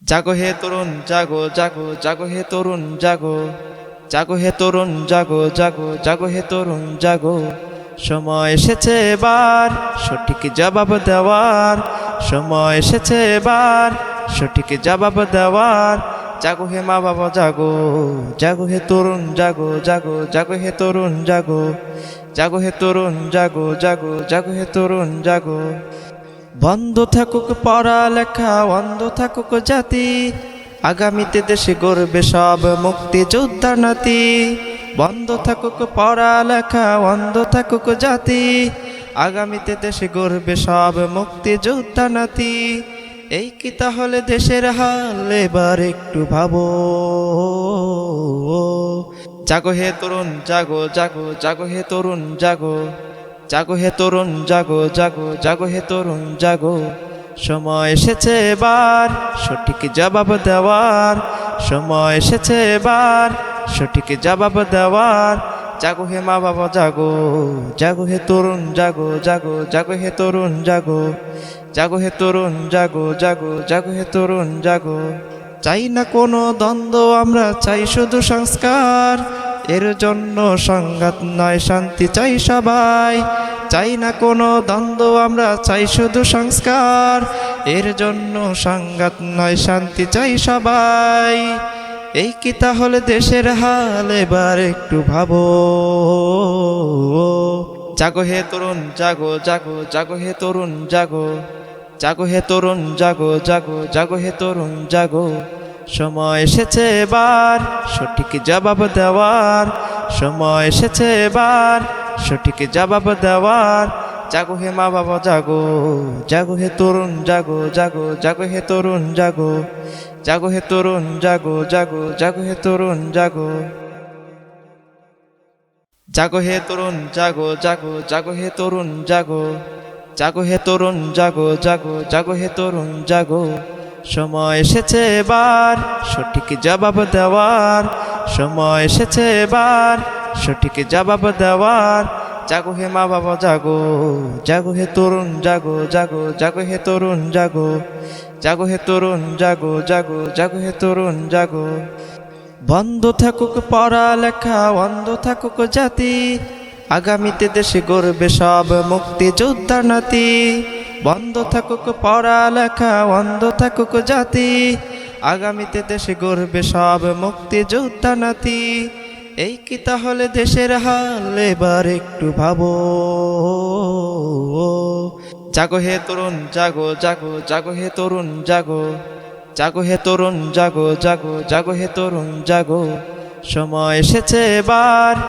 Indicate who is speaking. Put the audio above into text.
Speaker 1: জাগো হে তরুণ জাগো জাগো জাগো হে তরুণ জাগো জাগো হে তরুণ জাগো জাগো জাগো হে তরুণ জাগো সময় এসেছে এবার সঠিক জবাব দেওয়ার সময় এসেছে এবার সঠিক জবাব দেওয়ার জাগো হে মা বাবা জাগো জাগো হে তরুণ জাগো জাগো জাগো হে তরুণ জাগো জাগো হে তরুণ জাগো জাগো জাগো হে তরুণ জাগো বন্ধ থাকুক পড়ালেখা বন্ধ থাকুক জাতি আগামীতে দেশে গড়বে সব মুক্তিযোদ্ধা নাতি বন্ধ থাকুক পড়ালেখা বন্ধ থাকুক জাতি আগামীতে দেশে গড়বে সব মুক্তিযোদ্ধা নাতি এই কি তাহলে দেশের হাল এবার একটু ভাবো জাগো হে তরুণ জাগো জাগো জাগো হে তরুণ জাগো জাগো হে তরুণ জাগো জাগো জাগো হে তরুণ জাগো সময় এসেছে এবার সঠিক জবাব দেওয়ার সময় এসেছে এবার সঠিক জবাব দেওয়ার জাগো হে মা বাবা জাগো জাগো হে তরুণ জাগো জাগো জাগো হে তরুণ জাগো জাগো হে তরুণ জাগো জাগো জাগো হে তরুণ জাগো চাই না কোনো দ্বন্দ্ব আমরা চাই শুধু সংস্কার এর জন্য সংঘাত নয় শান্তি চাই সবাই চাই না কোনো দ্বন্দ্ব আমরা চাই শুধু সংস্কার এর জন্য সংঘাত নয় শান্তি চাই সবাই এই কি তাহলে দেশের হাল এবার একটু ভাবো জাগো হে তরুণ জাগো জাগো জাগো হে তরুণ জাগো জাগো হে তরুণ জাগো জাগো জাগো হে তরুণ জাগো সময় এসেছে এবার সঠিক জবাব দেওয়ার সময় এসেছে এবার সঠিক জবাব দেওয়ার জাগো হে মা বাবা জাগো জাগো হে তরুণ জাগো জাগো জাগো হে তরুণ জাগো জাগো হে তরুণ জাগো জাগো জাগো হে তরুণ জাগো জাগো হে তরুণ জাগো জাগো জাগো হে তরুণ জাগো জাগো হে তরুণ জাগো জাগো জাগো হে তরুণ জাগো সময় এসেছে এবার সঠিক জবাব দেওয়ার সময় এসেছে এবার সঠিক জবাব দেওয়ার জাগো হে মা বাবা জাগো জাগো হে তরুণ জাগো জাগো জাগো হে তরুণ জাগো জাগো হে তরুণ জাগো জাগো জাগো হে তরুণ জাগো বন্ধ থাকুক পড়ালেখা বন্ধ থাকুক জাতি আগামীতে দেশে গড়বে সব মুক্তিযোদ্ধা নাতি বন্ধ থাকুক পড়ালেখা বন্ধ থাকুক জাতি আগামীতে দেশে গড়বে সব মুক্তিযোদ্ধা নাতি এই কি তাহলে দেশের হাল এবার একটু ভাবো জাগো হে তরুণ জাগো জাগো জাগো হে তরুণ জাগো জাগো হে তরুণ জাগো জাগো জাগো হে তরুণ জাগো সময় এসেছে এবার